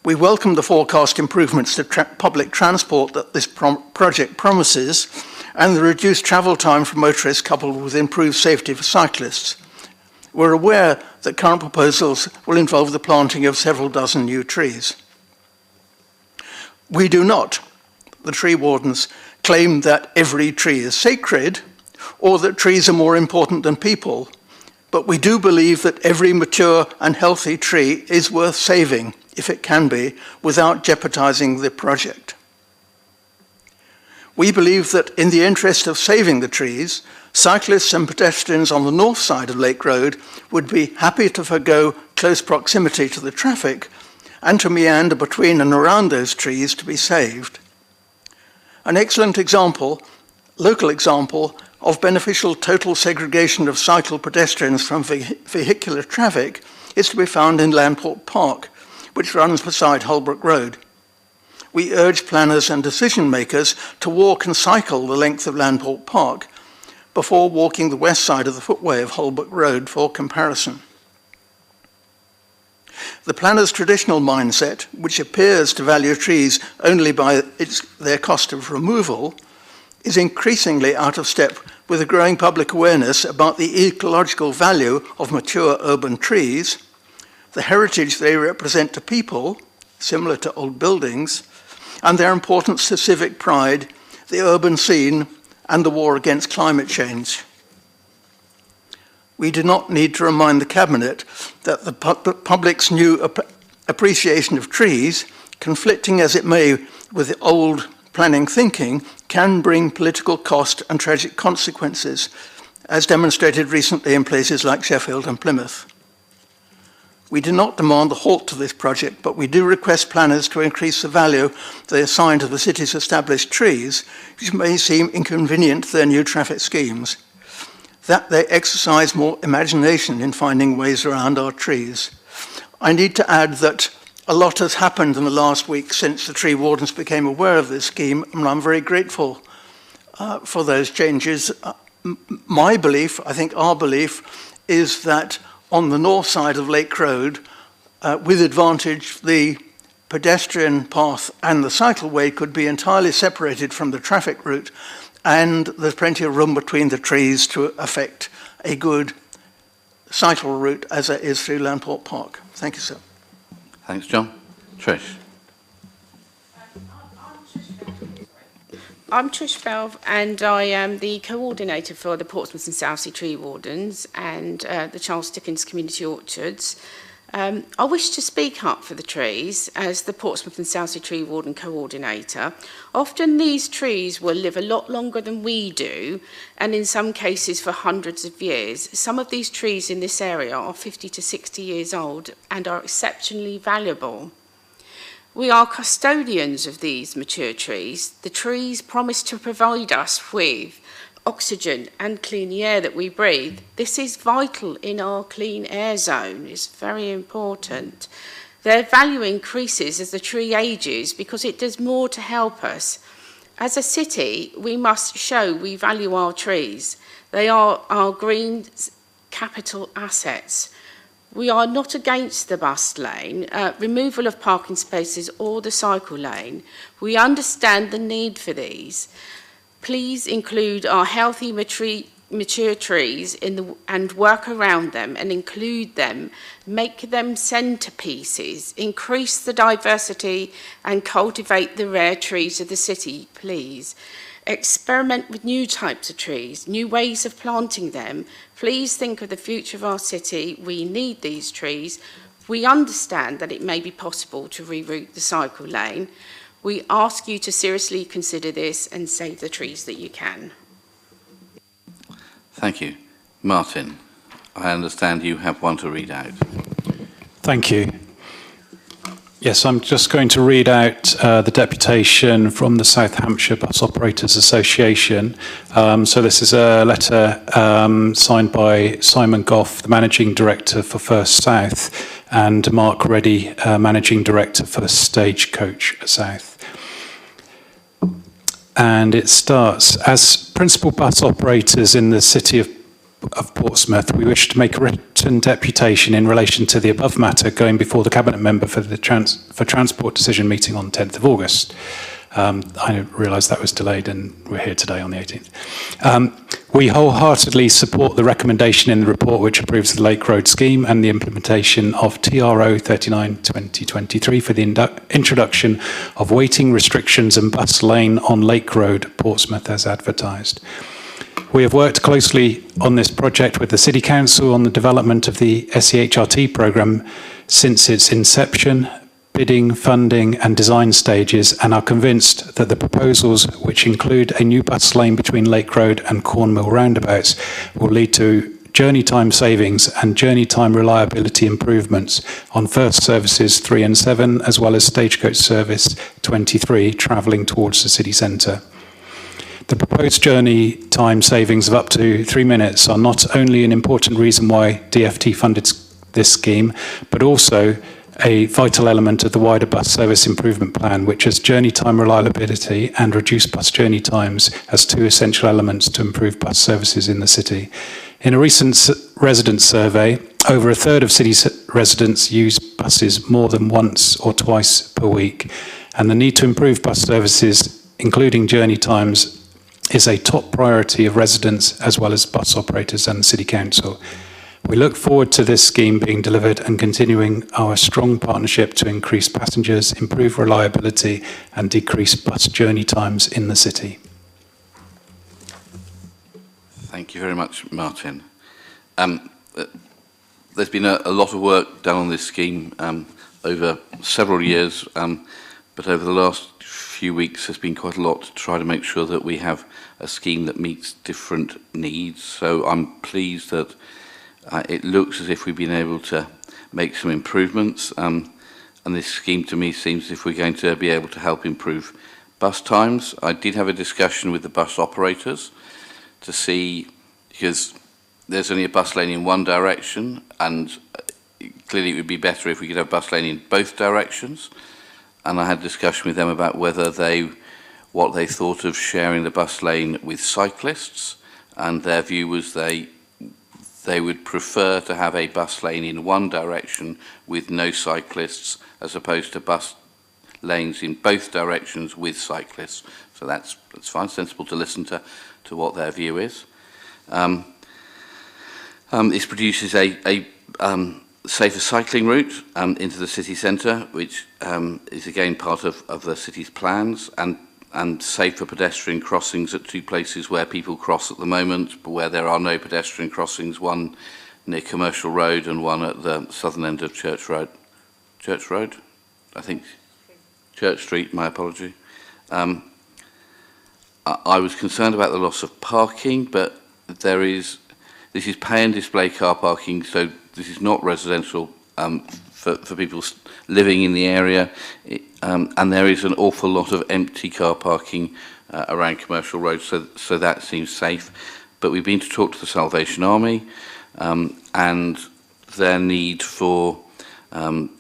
S13: We welcome the forecast improvements to public transport that this project promises and the reduced travel time for motorists coupled with improved safety for cyclists. We're aware that current proposals will involve the planting of several dozen new trees. We do not, the tree wardens, claim that every tree is sacred or that trees are more important than people, but we do believe that every mature and healthy tree is worth saving, if it can be, without jeopardizing the project. We believe that in the interest of saving the trees, cyclists and pedestrians on the north side of Lake Road would be happy to forgo close proximity to the traffic and to meander between and around those trees to be saved. An excellent example, local example, of beneficial total segregation of cycle pedestrians from vehicular traffic is to be found in Landport Park, which runs beside Holbrook Road. We urge planners and decision makers to walk and cycle the length of Landport Park before walking the west side of the footway of Holbrook Road for comparison. The planner's traditional mindset, which appears to value trees only by their cost of removal, is increasingly out of step with a growing public awareness about the ecological value of mature urban trees, the heritage they represent to people, similar to old buildings, and their importance to civic pride, the urban scene, and the war against climate change. We do not need to remind the Cabinet that the public's new appreciation of trees, conflicting as it may with the old planning thinking, can bring political cost and tragic consequences, as demonstrated recently in places like Sheffield and Plymouth. We do not demand a halt to this project, but we do request planners to increase the value they assign to the city's established trees, which may seem inconvenient to their new traffic schemes, that they exercise more imagination in finding ways around our trees. I need to add that a lot has happened in the last week since the tree wardens became aware of this scheme, and I'm very grateful for those changes. My belief, I think our belief, is that on the north side of Lake Road, with advantage, the pedestrian path and the cycleway could be entirely separated from the traffic route, and there's plenty of room between the trees to affect a good cycle route as it is through Landport Park. Thank you, sir.
S1: Thanks, John. Trish.
S6: I'm Trish Valve, and I am the coordinator for the Portsmouth and Southsea Tree Wardens and the Charles Dickens Community Orchards. I wish to speak up for the trees as the Portsmouth and Southsea Tree Warden coordinator. Often these trees will live a lot longer than we do, and in some cases for hundreds of years. Some of these trees in this area are 50 to 60 years old and are exceptionally valuable. We are custodians of these mature trees. The trees promise to provide us with oxygen and clean air that we breathe. This is vital in our clean air zone. It's very important. Their value increases as the tree ages because it does more to help us. As a city, we must show we value our trees. They are our green capital assets. We are not against the bus lane, removal of parking spaces or the cycle lane. We understand the need for these. Please include our healthy mature trees and work around them and include them. Make them centerpieces. Increase the diversity and cultivate the rare trees of the city, please. Experiment with new types of trees, new ways of planting them. Please think of the future of our city. We need these trees. We understand that it may be possible to reroute the cycle lane. We ask you to seriously consider this and save the trees that you can.
S1: Thank you. Martin, I understand you have one to read out.
S8: Thank you. Yes, I'm just going to read out the deputation from the South Hampshire Bus Operators Association. So this is a letter signed by Simon Goff, the Managing Director for First South, and Mark Reddy, Managing Director for Stagecoach South. And it starts, as principal bus operators in the city of Portsmouth, we wish to make a written deputation in relation to the above matter going before the Cabinet member for the Transport decision meeting on 10th of August. I realised that was delayed and we're here today on the 18th. We wholeheartedly support the recommendation in the report which approves the Lake Road scheme and the implementation of TRO 39/2023 for the introduction of waiting restrictions and bus lane on Lake Road, Portsmouth as advertised. We have worked closely on this project with the City Council on the development of the SEHRT programme since its inception, bidding, funding and design stages, and are convinced that the proposals, which include a new bus lane between Lake Road and Cornmill roundabouts, will lead to journey time savings and journey time reliability improvements on First Services 3 and 7, as well as Stagecoach Service 23, travelling towards the city centre. The proposed journey time savings of up to 3 minutes are not only an important reason why DFT funded this scheme, but also a vital element of the wider bus service improvement plan, which has journey time reliability and reduced bus journey times as two essential elements to improve bus services in the city. In a recent resident survey, over a third of city residents use buses more than once or twice per week, and the need to improve bus services, including journey times, is a top priority of residents as well as bus operators and the City Council. We look forward to this scheme being delivered and continuing our strong partnership to increase passengers, improve reliability and decrease bus journey times in the city.
S1: Thank you very much, Martin. There's been a lot of work done on this scheme over several years, but over the last few weeks there's been quite a lot to try to make sure that we have a scheme that meets different needs. So I'm pleased that it looks as if we've been able to make some improvements, and this scheme to me seems as if we're going to be able to help improve bus times. I did have a discussion with the bus operators to see, because there's only a bus lane in one direction, and clearly it would be better if we could have bus lane in both directions. And I had a discussion with them about what they thought of sharing the bus lane with cyclists, and their view was they would prefer to have a bus lane in one direction with no cyclists, as opposed to bus lanes in both directions with cyclists. So that's fine, sensible to listen to what their view is. This produces a safer cycling route into the city centre, which is again part of the city's plans, and safer pedestrian crossings at two places where people cross at the moment, but where there are no pedestrian crossings, one near Commercial Road and one at the southern end of Church Road, I think, Church Street, my apology. I was concerned about the loss of parking, but this is pay and display car parking, so this is not residential for people living in the area, and there is an awful lot of empty car parking around Commercial Road, so that seems safe. But we've been to talk to the Salvation Army, and their need for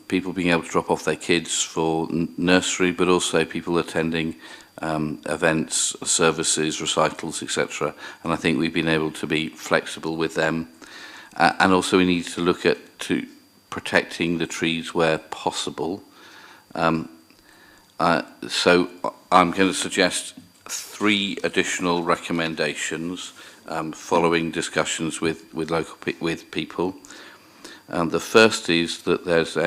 S1: people being able to drop off their kids for nursery, but also people attending events, services, recitals, etc. And I think we've been able to be flexible with them. And also we need to look at protecting the trees where possible. So I'm going to suggest 3 additional recommendations following discussions with people. The first is that there's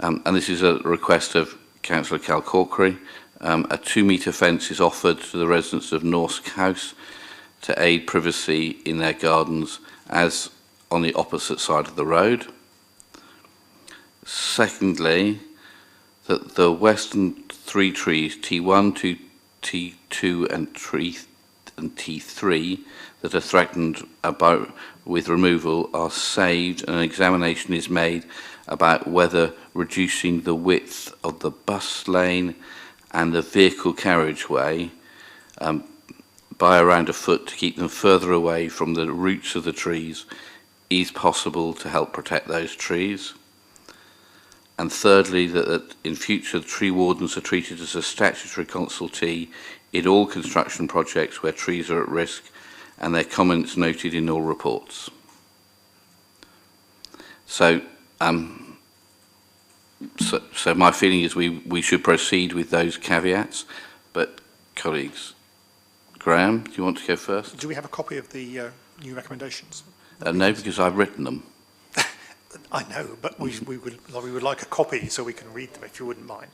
S1: and this is a request of Councillor Cal Corkery, a 2-metre fence is offered to the residents of Norsk House to aid privacy in their gardens as on the opposite side of the road. Secondly, that the western 3 trees, T1, T2 and T3, that are threatened with removal are saved, and an examination is made about whether reducing the width of the bus lane and the vehicle carriageway by around a foot to keep them further away from the roots of the trees is possible to help protect those trees. And thirdly, that in future the tree wardens are treated as a statutory consultee in all construction projects where trees are at risk, and their comments noted in all reports. So my feeling is we should proceed with those caveats, but colleagues, Graham, do you want to go first?
S3: Do we have a copy of the new recommendations?
S1: No, because I've written them.
S3: I know, but we would like a copy so we can read them, if you wouldn't mind.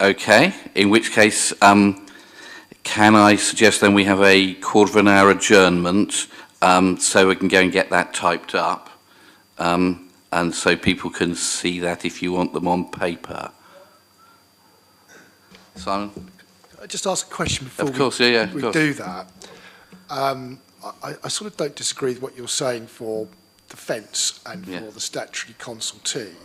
S1: Okay, in which case, can I suggest then we have a quarter of an hour adjournment so we can go and get that typed up, and so people can see that if you want them on paper. Simon?
S2: Can I just ask a question before
S1: of course, we
S2: do that? I sort of don't disagree with what you're saying for the fence and
S1: Yeah.
S2: for the statutory consultee.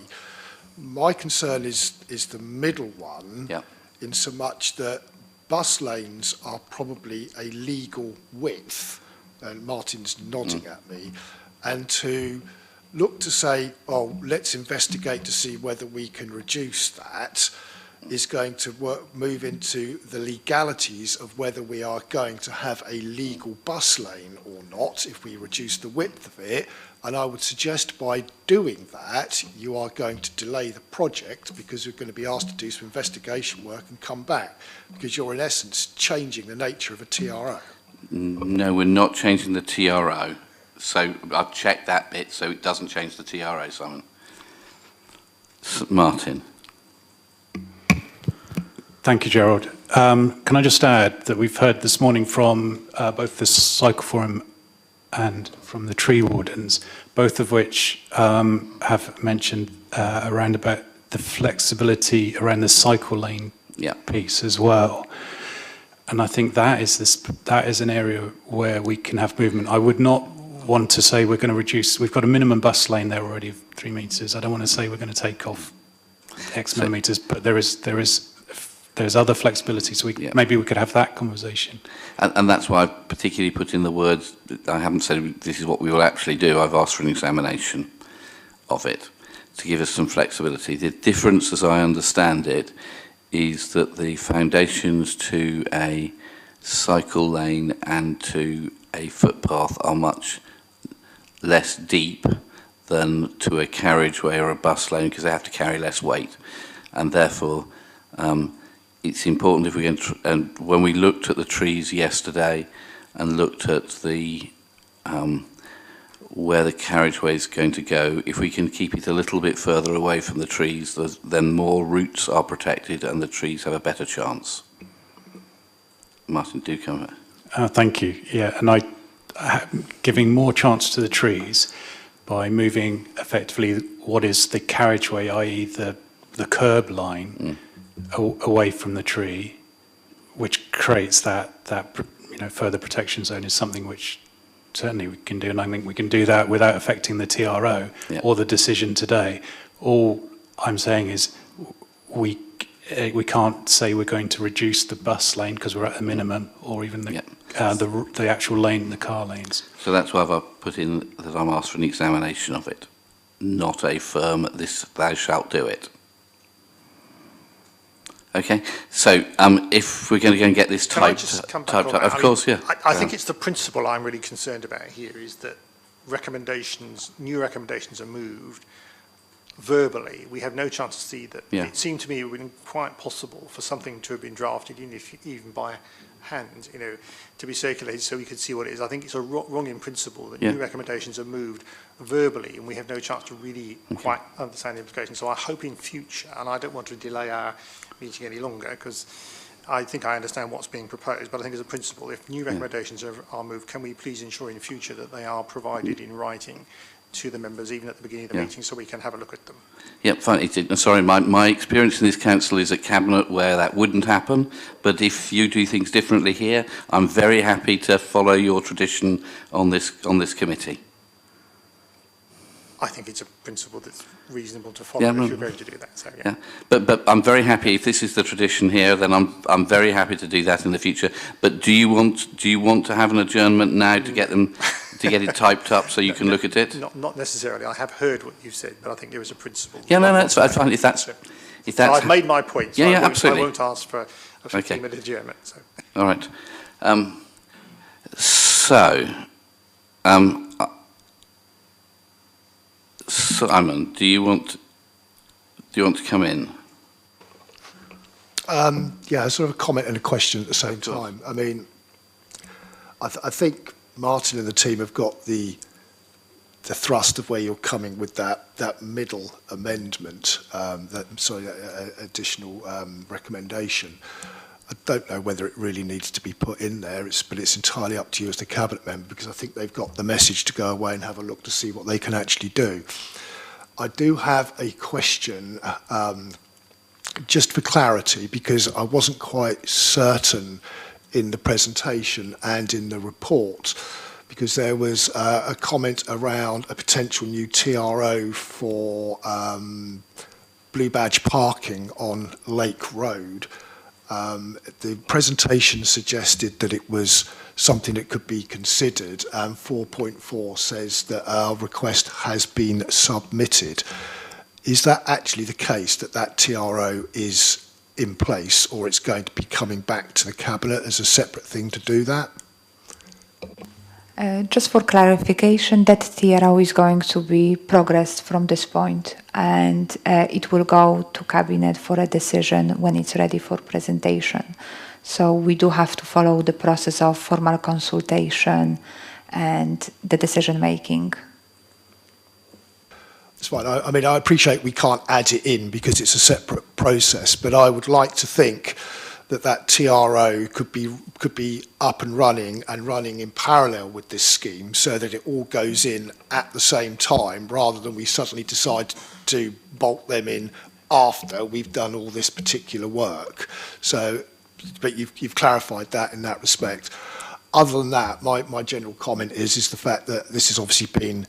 S2: My concern is the middle one,
S1: Yeah.
S2: in so much that bus lanes are probably a legal width, and Martin's nodding at me, and to look to say, oh, let's investigate to see whether we can reduce that, is going to move into the legalities of whether we are going to have a legal bus lane or not if we reduce the width of it. And I would suggest by doing that, you are going to delay the project because you're going to be asked to do some investigation work and come back, because you're in essence changing the nature of a TRO.
S1: No, we're not changing the TRO. So I've checked that bit, so it doesn't change the TRO, Simon. Martin.
S8: Thank you, Gerald. Can I just add that we've heard this morning from both the Cycle Forum and from the tree wardens, both of which have mentioned around about the flexibility around the cycle lane piece as well. And I think that is an area where we can have movement. I would not want to say we're going to reduce. We've got a minimum bus lane there already of 3 metres. I don't want to say we're going to take off X millimetres, but there's other flexibility, so maybe we could have that conversation.
S1: And that's why I've particularly put in the words, I haven't said this is what we will actually do, I've asked for an examination of it to give us some flexibility. The difference, as I understand it, is that the foundations to a cycle lane and to a footpath are much less deep than to a carriageway or a bus lane, because they have to carry less weight. And therefore, it's important if we can, and when we looked at the trees yesterday and looked at the where the carriageway is going to go, if we can keep it a little bit further away from the trees, then more roots are protected and the trees have a better chance. Martin, do come back.
S8: Thank you. Yeah, and giving more chance to the trees by moving effectively what is the carriageway, i.e. the curb line, away from the tree, which creates that further protection zone, is something which certainly we can do, and I think we can do that without affecting the TRO or the decision today. All I'm saying is we can't say we're going to reduce the bus lane because we're at a minimum, or even the actual lane, the car lanes.
S1: So that's why I've put in that I'm asked for an examination of it, not a firm "this thou shalt do it." Okay, so if we're going to go and get this typed up, of course, yeah.
S3: I think it's the principle I'm really concerned about here, is that new recommendations are moved verbally. We have no chance to see that.
S1: Yeah.
S3: It seemed to me it would be quite possible for something to have been drafted, even by hand, to be circulated so we could see what it is. I think it's wrong in principle that new recommendations are moved verbally and we have no chance to really quite understand the implications. So I hope in future, and I don't want to delay our meeting any longer because I think I understand what's being proposed, but I think as a principle, if new recommendations are moved, can we please ensure in future that they are provided in writing to the members, even at the beginning of the meeting, so we can have a look at them?
S1: Yeah, fine. Sorry, my experience in this council is at Cabinet where that wouldn't happen, but if you do things differently here, I'm very happy to follow your tradition on this committee.
S3: I think it's a principle that's reasonable to follow if you're going to do that. So,
S1: yeah. But I'm very happy if this is the tradition here. Then I'm very happy to do that in the future. But do you want to have an adjournment now to get it typed up so you can look at it?
S3: Not necessarily. I have heard what you said, but I think there is a principle.
S1: Yeah, no, that's fine. If that's
S3: I've made my point. So
S1: yeah, absolutely.
S3: I won't ask for a 15-minute adjournment. So.
S1: All right. Simon, do you want to come in?
S2: Yeah, sort of a comment and a question at the same time. I mean, I think Martin and the team have got the thrust of where you're coming with that middle amendment, additional recommendation. I don't know whether it really needs to be put in there, but it's entirely up to you as the Cabinet member, because I think they've got the message to go away and have a look to see what they can actually do. I do have a question, just for clarity, because I wasn't quite certain in the presentation and in the report because there was a comment around a potential new TRO for Blue Badge parking on Lake Road. The presentation suggested that it was something that could be considered, and 4.4 says that our request has been submitted. Is that actually the case, that that TRO is in place, or it's going to be coming back to the Cabinet as a separate thing to do that?
S4: Just for clarification, that TRO is going to be progressed from this point, and it will go to Cabinet for a decision when it's ready for presentation. So we do have to follow the process of formal consultation and the decision making.
S2: It's fine. I mean, I appreciate we can't add it in because it's a separate process, but I would like to think that that TRO could be up and running in parallel with this scheme, so that it all goes in at the same time, rather than we suddenly decide to bolt them in after we've done all this particular work. So, but you've clarified that in that respect. Other than that, my general comment is the fact that this has obviously been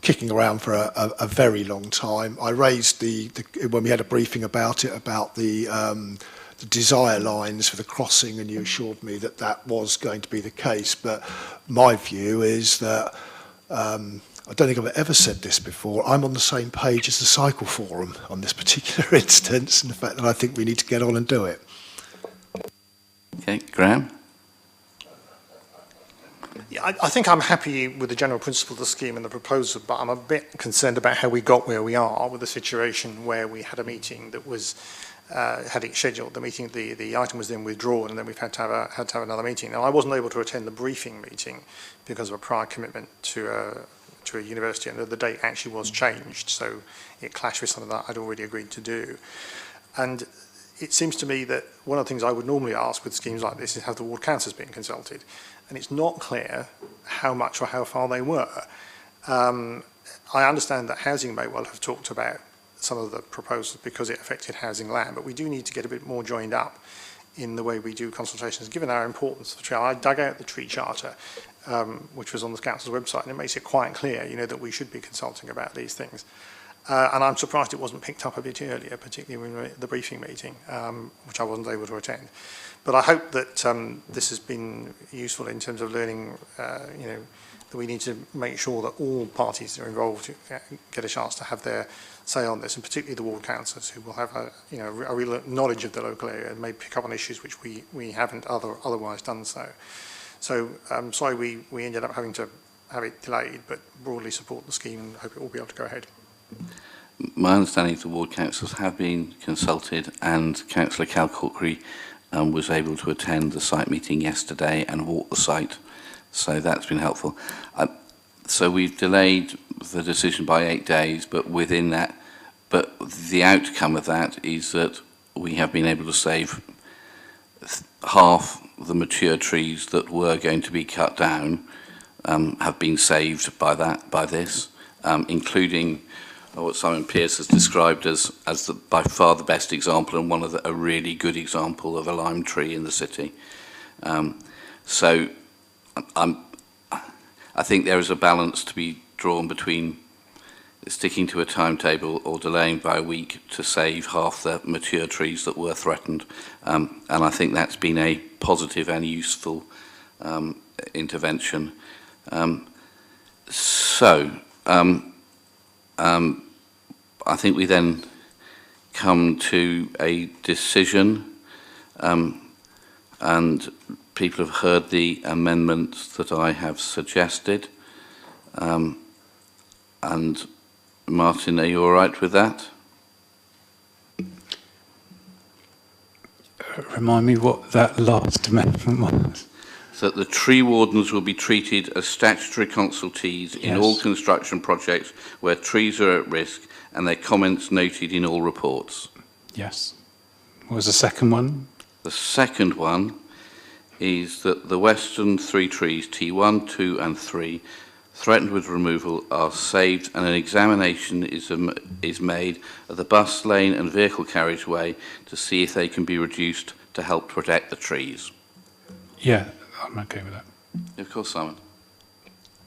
S2: kicking around for a very long time. I raised when we had a briefing about it, about the desire lines for the crossing, and you assured me that that was going to be the case. But my view is that, I don't think I've ever said this before, I'm on the same page as the Cycle Forum on this particular instance, and the fact that I think we need to get on and do it.
S1: Okay, Graham?
S3: Yeah, I think I'm happy with the general principle of the scheme and the proposal, but I'm a bit concerned about how we got where we are with the situation where we had a meeting that was had it scheduled. The meeting, the item was then withdrawn, and then we've had to have another meeting. Now, I wasn't able to attend the briefing meeting because of a prior commitment to a university, and the date actually was changed, so it clashed with something that I'd already agreed to do. And it seems to me that one of the things I would normally ask with schemes like this is have the ward councillors been consulted, and it's not clear how much or how far they were. I understand that Housing may well have talked about some of the proposals because it affected housing land, but we do need to get a bit more joined up in the way we do consultations, given our importance of the tree. I dug out the tree charter, which was on the council's website, and it makes it quite clear, that we should be consulting about these things. And I'm surprised it wasn't picked up a bit earlier, particularly when we were at the briefing meeting, which I wasn't able to attend. But I hope that this has been useful in terms of learning, that we need to make sure that all parties that are involved get a chance to have their say on this, and particularly the ward councillors, who will have a real knowledge of the local area and may pick up on issues which we haven't otherwise done so. So I'm sorry we ended up having to have it delayed, but broadly support the scheme and hope it will be able to go ahead.
S1: My understanding is the ward councillors have been consulted, and Councillor Cal Corkery was able to attend the site meeting yesterday and walk the site, so that's been helpful. So we've delayed the decision by 8 days, but within that, but the outcome of that is that we have been able to save half the mature trees that were going to be cut down, have been saved by this, including what Simon Pearce has described as by far the best example, and a really good example of a lime tree in the city. So I think there is a balance to be drawn between sticking to a timetable or delaying by a week to save half the mature trees that were threatened. And I think that's been a positive and useful intervention. I think we then come to a decision, and people have heard the amendments that I have suggested. And Martin, are you all right with that?
S8: Remind me what that last amendment was.
S1: So that the tree wardens will be treated as statutory consultees in all construction projects where trees are at risk, and their comments noted in all reports.
S8: Yes. What was the second one?
S1: The second one is that the western 3 trees, T1, 2 and 3, threatened with removal are saved, and an examination is made of the bus lane and vehicle carriageway to see if they can be reduced to help protect the trees.
S8: Yeah, I'm okay with that.
S1: Of course, Simon.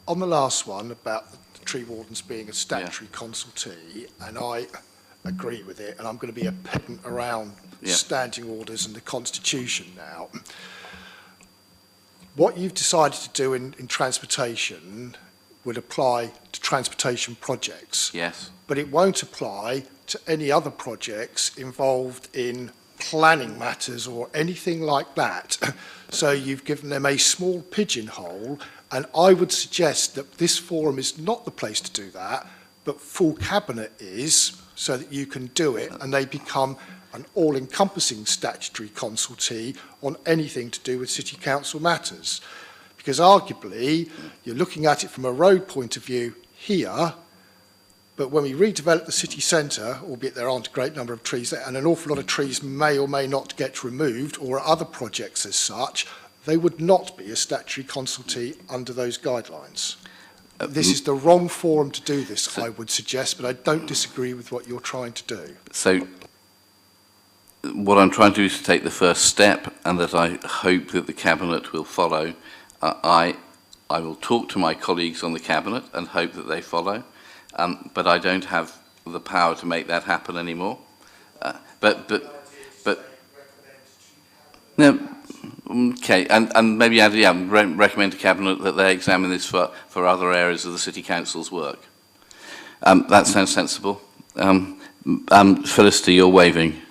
S2: On the last one about the tree wardens being a statutory consultee, and I agree with it, and I'm going to be a pedant around standing orders and the Constitution now. What you've decided to do in transportation would apply to transportation projects.
S1: Yes.
S2: But it won't apply to any other projects involved in planning matters or anything like that. So you've given them a small pigeonhole, and I would suggest that this forum is not the place to do that, but full cabinet is, so that you can do it and they become an all-encompassing statutory consultee on anything to do with city council matters. Because arguably, you're looking at it from a road point of view here, but when we redevelop the city centre, albeit there aren't a great number of trees there, and an awful lot of trees may or may not get removed, or other projects as such, they would not be a statutory consultee under those guidelines. This is the wrong forum to do this, I would suggest, but I don't disagree with what you're trying to do.
S1: So what I'm trying to do is to take the first step, and that I hope that the Cabinet will follow. I will talk to my colleagues on the Cabinet and hope that they follow, but I don't have the power to make that happen anymore. No, okay, and maybe recommend to Cabinet that they examine this for other areas of the City Council's work. That sounds sensible. Felicity, you're waving.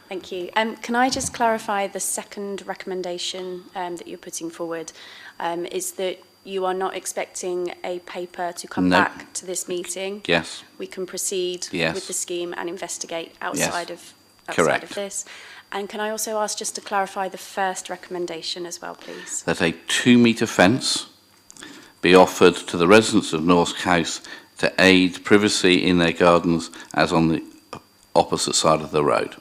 S9: Thank you. Can I just clarify the second recommendation that you're putting forward is that you are not expecting a paper to come back to this meeting?
S1: Yes.
S9: We can proceed with the scheme and investigate outside of this. And can I also ask just to clarify the first recommendation as well, please?
S1: That a 2-metre fence be offered to the residents of Norsk House to aid privacy in their gardens as on the opposite side of the road.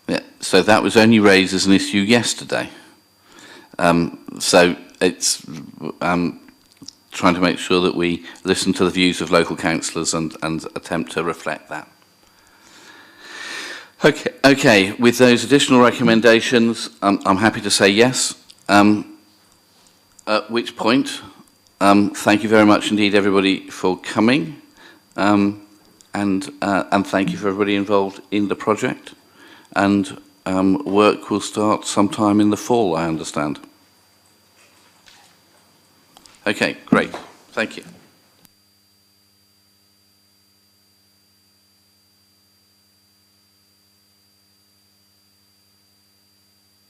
S1: Yeah, so that was only raised as an issue yesterday. So it's trying to make sure that we listen to the views of local councillors and attempt to reflect that. Okay, with those additional recommendations, I'm happy to say yes. At which point, thank you very much indeed, everybody, for coming, and thank you for everybody involved in the project. And work will start sometime in the fall, I understand. Okay, great. Thank you.